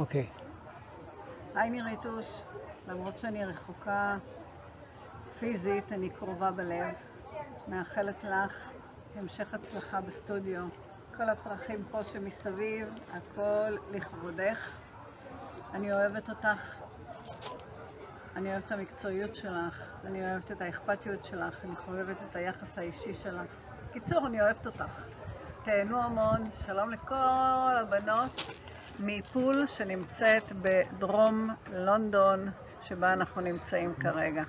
אוקיי. היי ניריטוש, למרות שאני רחוקה פיזית, אני קרובה בלב. מאחלת לך המשך הצלחה בסטודיו. כל הפרחים פה שמסביב, הכל לכבודך. אני אוהבת אותך. אני אוהבת את המקצועיות שלך. אני אוהבת את האכפתיות שלך. אני חובבת את היחס האישי שלך. קיצור, אני אוהבת אותך. תהנו המון. שלום לכל הבנות מפול שנמצאת בדרום לונדון, שבה אנחנו נמצאים כרגע.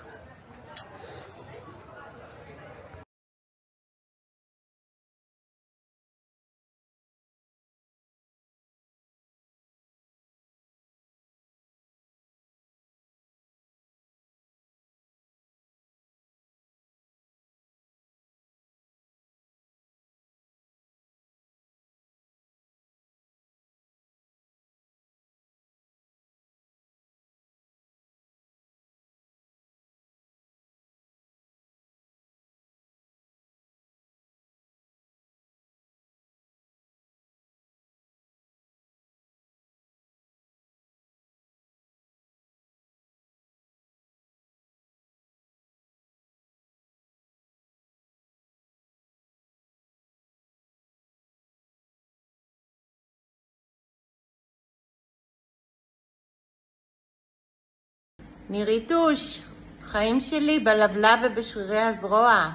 ניריטוש, חיים שלי בלבלב ובשרירי הזרוע,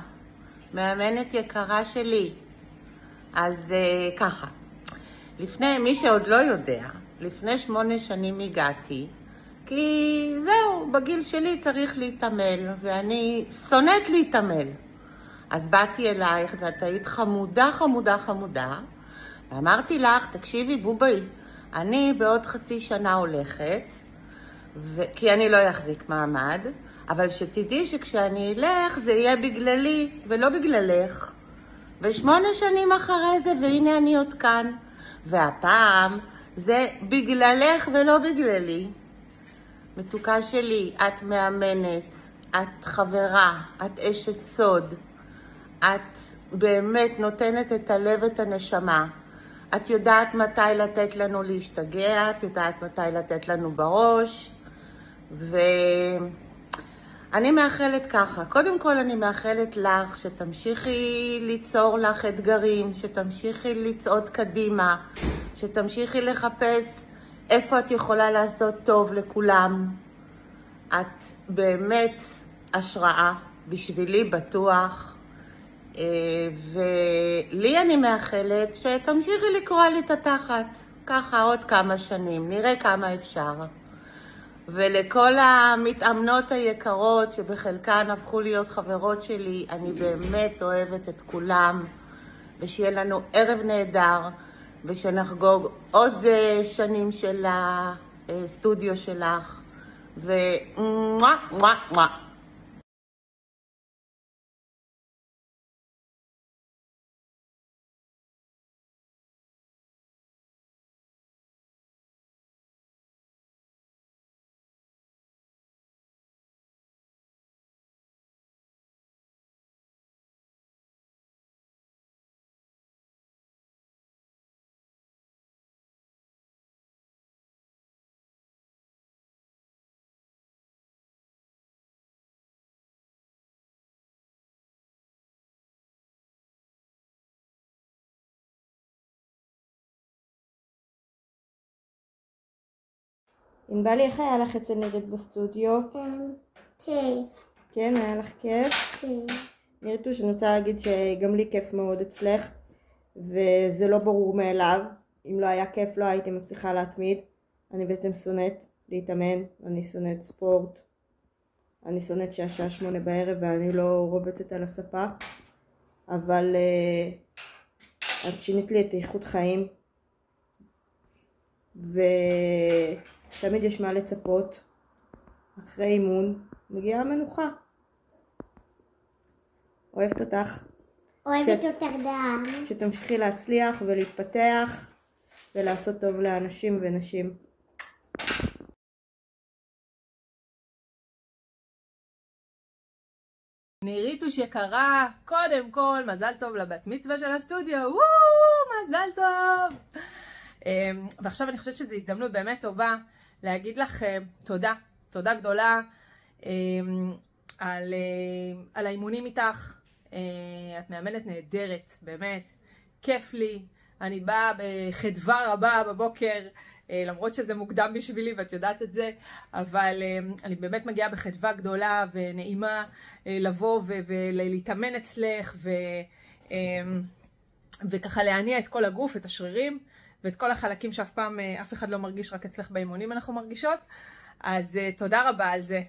מאמנת יקרה שלי. אז ככה, לפני, מי שעוד לא יודע, לפני 8 שנים הגעתי, כי זהו, בגיל שלי צריך להתעמל, ואני שונאת להתעמל. אז באתי אלייך ואת היית חמודה, חמודה, חמודה, ואמרתי לך, תקשיבי בובי, אני בעוד חצי שנה הולכת, כי אני לא אחזיק מעמד, אבל שתדעי שכשאני אלך זה יהיה בגללי ולא בגללך. ו8 שנים אחרי זה, והנה אני עוד כאן, והפעם זה בגללך ולא בגללי. מתוקה שלי, את מאמנת, את חברה, את אשת סוד, את באמת נותנת את הלב, את הנשמה. את יודעת מתי לתת לנו להשתגע, את יודעת מתי לתת לנו בראש, ואני מאחלת ככה. קודם כל אני מאחלת לך שתמשיכי ליצור לך אתגרים, שתמשיכי לצעוד קדימה, שתמשיכי לחפש איפה את יכולה לעשות טוב לכולם. את באמת השראה, בשבילי בטוח. ולי אני מאחלת שתמשיכי לקרוא לי את התחת, ככה עוד כמה שנים, נראה כמה אפשר. ולכל המתאמנות היקרות שבחלקן הפכו להיות חברות שלי, אני באמת אוהבת את כולם, ושיהיה לנו ערב נהדר, ושנחגוג עוד שנים של הסטודיו שלך, ומואה מואה מואה. ענבלי, איך היה לך אצל נירית בסטודיו? כיף. כן, היה לך כיף? כן. ניריטוש, אני רוצה להגיד שגם לי כיף מאוד אצלך, וזה לא ברור מאליו. אם לא היה כיף לא הייתי מצליחה להתמיד. אני בעצם שונאת להתאמן, אני שונאת ספורט, אני שונאת שהשעה 8 בערב ואני לא רובצת על הספה, אבל את שינית לי את איכות חיים, ותמיד יש מה לצפות. אחרי אימון מגיעה המנוחה. אוהבת אותך. אוהבת אותך גם. שתמשיכי להצליח ולהתפתח ולעשות טוב לאנשים ונשים. ניריטוש יקרה, קודם כל מזל טוב לבת מצווה של הסטודיו. מזל טוב. ועכשיו אני חושבת שזו הזדמנות באמת טובה להגיד לך תודה, תודה גדולה על האימונים איתך. את מאמנת נהדרת, באמת, כיף לי. אני באה בחדווה רבה בבוקר, למרות שזה מוקדם בשבילי ואת יודעת את זה, אבל אני באמת מגיעה בחדווה גדולה ונעימה לבוא ולהתאמן אצלך וככה להניע את כל הגוף, את השרירים ואת כל החלקים שאף פעם אף אחד לא מרגיש, רק אצלך באימונים אנחנו מרגישות. אז תודה רבה על זה.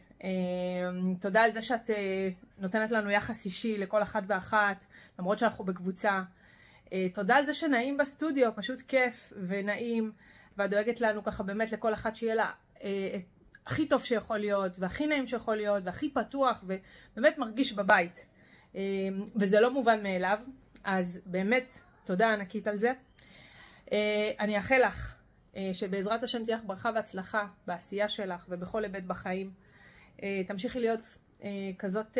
תודה על זה שאת נותנת לנו יחס אישי לכל אחד ואחת, למרות שאנחנו בקבוצה. תודה על זה שנעים בסטודיו, פשוט כיף ונעים, ואת דואגת לנו ככה באמת לכל אחת שיהיה לה הכי טוב שיכול להיות, והכי נעים שיכול להיות, והכי פתוח, ובאמת מרגיש בבית. וזה לא מובן מאליו, אז באמת תודה ענקית על זה. אני אאחל לך שבעזרת השם תהיה לך ברכה והצלחה בעשייה שלך ובכל היבט בחיים. תמשיכי להיות כזאת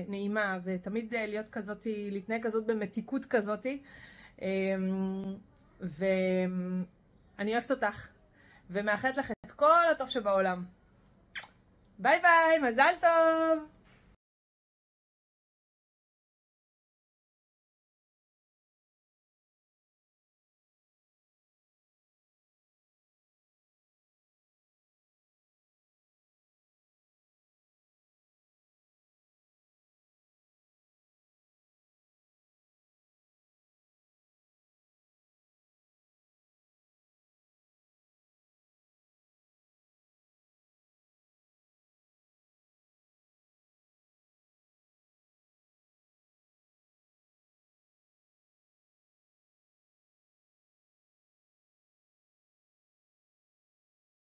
נעימה, ותמיד להיות כזאת, להתנהג כזאת במתיקות כזאת. ואני אוהבת אותך ומאחלת לך את כל הטוב שבעולם. ביי ביי, מזל טוב!